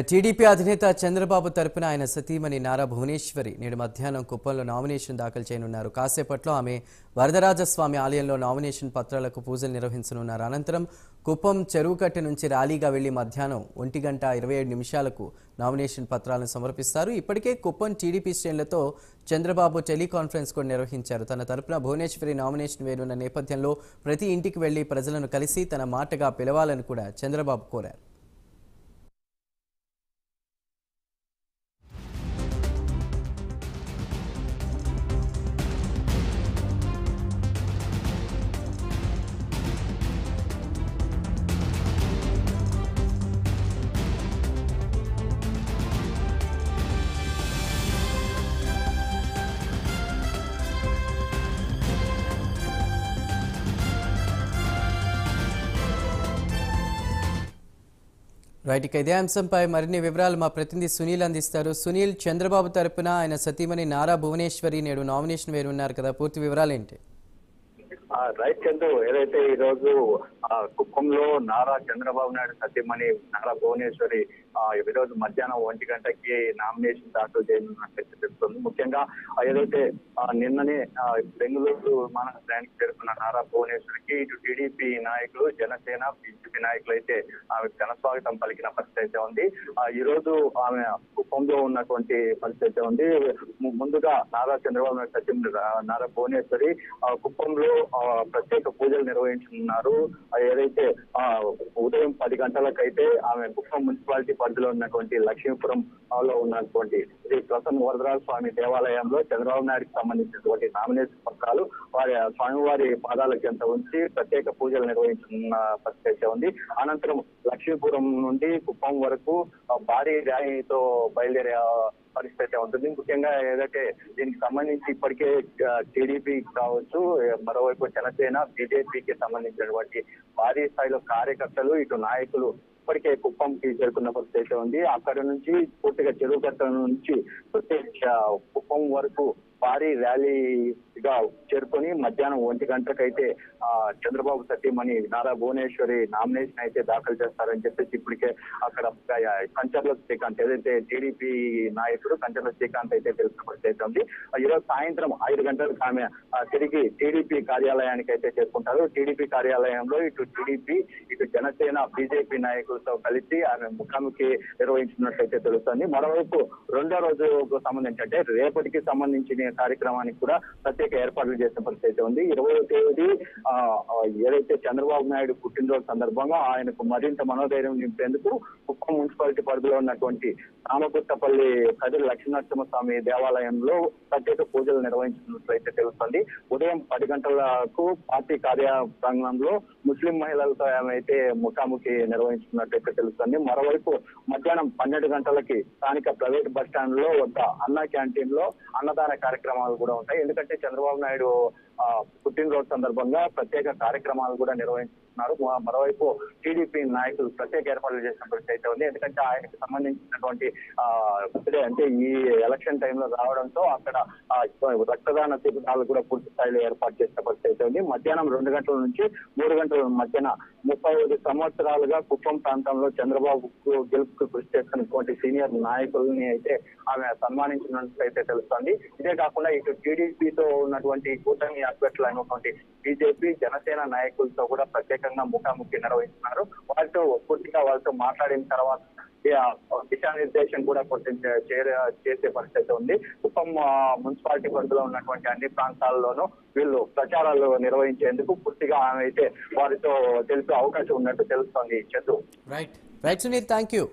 TDP అధినేత చంద్రబాబు తరపున ఆయన సతీమణి నారా భువనేశ్వరి నేడు మధ్యాహ్నం కుప్పంలో నామినేషన్ దాఖలు చేయనున్నారు. కాసేపట్లో ఆమె వరదరాజస్వామి ఆలయంలో నామినేషన్ పత్రాలకు పూజలు నిర్వహించనున్నారు. అనంతరం కుప్పం చెరువుకట్ట నుంచి ర్యాలీగా వెళ్లి మధ్యాహ్నం 1:27 నామినేషన్ పత్రాలను సమర్పిస్తారు. ఇప్పటికే కుప్పం టీడీపీ శ్రేణులతో చంద్రబాబు టెలికాన్ఫరెన్స్ కూడా నిర్వహించారు. తన తరపున భువనేశ్వరి నామినేషన్ వేయనున్న నేపథ్యంలో ప్రతి ఇంటికి వెళ్లి ప్రజలను కలిసి తన మాటగా పిలవాలని కూడా చంద్రబాబు కోరారు. రైట్, ఇక ఇదే అంశంపై మరిన్ని వివరాలు మా ప్రతినిధి సునీల్ అందిస్తారు. సునీల్, చంద్రబాబు తరపున ఆయన సతీమణి నారా భువనేశ్వరి నేడు నామినేషన్ వేయనున్నారు కదా, పూర్తి వివరాలు ఏంటి? రైట్ చంద్రు, ఏదైతే ఈ రోజు కుప్పంలో నారా చంద్రబాబు నాయుడు సతీమణి నారా భువనేశ్వరి ఈ రోజు మధ్యాహ్నం 1 నామినేషన్ దాఖలు చేయనున్నట్టు తెలుస్తుంది. ముఖ్యంగా ఏదైతే నిన్ననే బెంగళూరు విమానాశ్రయానికి చేరుకున్న నారా భువనేశ్వరికి ఇటు టీడీపీ నాయకులు, జనసేన, బీజేపీ నాయకులు అయితే ఆమె ఘనస్వాగతం పలికిన పరిస్థితి అయితే ఉంది. ఈ రోజు ఆమె కుప్పంలో ఉన్నటువంటి పరిస్థితి ఉంది. ముందుగా నారా చంద్రబాబు నాయుడు సతీమణి నారా భువనేశ్వరి కుప్పంలో ప్రత్యేక పూజలు నిర్వహించుకున్నారు. ఏదైతే ఉదయం 10 గంటలకైతే ఆమె కుప్పం మున్సిపాలిటీ పరిధిలో ఉన్నటువంటి లక్ష్మీపురం లో ఉన్నటువంటి శ్రీ ప్రసన్న వరదరాజ స్వామి దేవాలయంలో చంద్రబాబు నాయుడుకి సంబంధించినటువంటి నామినేషన్ పత్రాలు వారి స్వామివారి పాదాల చెంత ఉంచి ప్రత్యేక పూజలు నిర్వహించుకున్న పరిస్థితి ఉంది. అనంతరం లక్ష్మీపురం నుండి కుప్పం వరకు భారీ ర్యాలీతో బయలుదేరే పరిస్థితి ఉంటుంది. ముఖ్యంగా ఏదైతే దీనికి సంబంధించి ఇప్పటికే టీడీపీ కావచ్చు, మరోవైపు జనసేన, బీజేపీకి సంబంధించినటువంటి భారీ స్థాయిలో కార్యకర్తలు, ఇటు నాయకులు ఇప్పటికే కుప్పంకి చేరుకున్న పరిస్థితి ఉంది. అక్కడ నుంచి పూర్తిగా చెరువుకట్ట నుంచి కుప్పం వరకు భారీ ర్యాలీగా చేరుకొని మధ్యాహ్నం 1 గంటకైతే చంద్రబాబు సతీమణి నారా భువనేశ్వరి నామినేషన్ అయితే దాఖలు చేస్తారని చెప్పేసి ఇప్పటికే అక్కడ కంచర్ల శ్రీకాంత్, ఏదైతే టీడీపీ నాయకుడు కంచర్ల శ్రీకాంత్ అయితే తెలిసిన పరిస్థితి ఉంది. ఈరోజు సాయంత్రం 5 గంటలకు ఆమె తిరిగి టీడీపీ కార్యాలయానికి అయితే చేరుకుంటారు. టీడీపీ కార్యాలయంలో ఇటు టీడీపీ, ఇటు జనసేన, బీజేపీ నాయకులతో కలిసి ఆమె ముఖాముఖి నిర్వహించినట్లయితే తెలుస్తుంది. మరోవైపు రెండో రోజుకు సంబంధించి అంటే రేపటికి సంబంధించిన కార్యక్రమానికి కూడా ప్రత్యేక ఏర్పాట్లు చేసిన పరిస్థితి ఉంది. 20వ తేదీ ఏదైతే చంద్రబాబు నాయుడు పుట్టినరోజు సందర్భంగా ఆయనకు మరింత మనోధైర్యం నింపేందుకు కుప్పం మున్సిపాలిటీ పరిధిలో ఉన్నటువంటి రామగుట్టపల్లి కదిరి లక్ష్మీనరసింహస్వామి దేవాలయంలో ప్రత్యేక పూజలు నిర్వహించినట్లయితే తెలుస్తుంది. ఉదయం 10 గంటలకు పార్టీ కార్యాలయంలో ముస్లిం మహిళలతో ఏమైతే ముఖాముఖి నిర్వహించుకున్నట్లయితే తెలుస్తుంది. మరోవైపు మధ్యాహ్నం 12 గంటలకి స్థానిక ప్రైవేట్ బస్ స్టాండ్ లో వద్ద అన్న క్యాంటీన్ లో అన్నదాన కార్యక్రమాలు కూడా ఉంటాయి. ఎందుకంటే చంద్రబాబు నాయుడు పుట్టినరోజు సందర్భంగా ప్రత్యేక కార్యక్రమాలు కూడా నిర్వహిస్తున్నారు. మరోవైపు టీడీపీ నాయకులు ప్రత్యేక ఏర్పాట్లు చేసిన పరిస్థితి ఉంది. ఎందుకంటే ఆయనకు సంబంధించినటువంటి అంటే ఈ ఎలక్షన్ టైంలో రావడంతో అక్కడ రక్తదాన శిబిరాలు కూడా పూర్తి స్థాయిలో ఏర్పాటు చేసిన పరిస్థితి ఉంది. మధ్యాహ్నం 2 గంటల నుంచి 3 గంటల మధ్యన 35 సంవత్సరాలుగా కుప్పం ప్రాంతంలో చంద్రబాబు గెలుపుకు కృషి చేస్తున్నటువంటి సీనియర్ నాయకుల్ని అయితే ఆమె సన్మానించినట్లయితే తెలుస్తోంది. ఇదే కాకుండా ఇటు టీడీపీతో ఉన్నటువంటి కూటమి అభ్యర్థులు అయినటువంటి బీజేపీ, జనసేన నాయకులతో కూడా ప్రత్యేకంగా ముఖాముఖి నిర్వహిస్తున్నారు. వాళ్ళతో మాట్లాడిన తర్వాత దిశానిర్దేశం కూడా చేసే పరిస్థితి ఉంది. కుప్పం మున్సిపాలిటీ పరిధిలో ఉన్నటువంటి అన్ని ప్రాంతాల్లోనూ వీళ్ళు ప్రచారాలు నిర్వహించేందుకు పూర్తిగా ఆమె అయితే వారితో తెలిసే అవకాశం ఉన్నట్టు తెలుస్తోంది. Chandru. Right Sunil, thank you.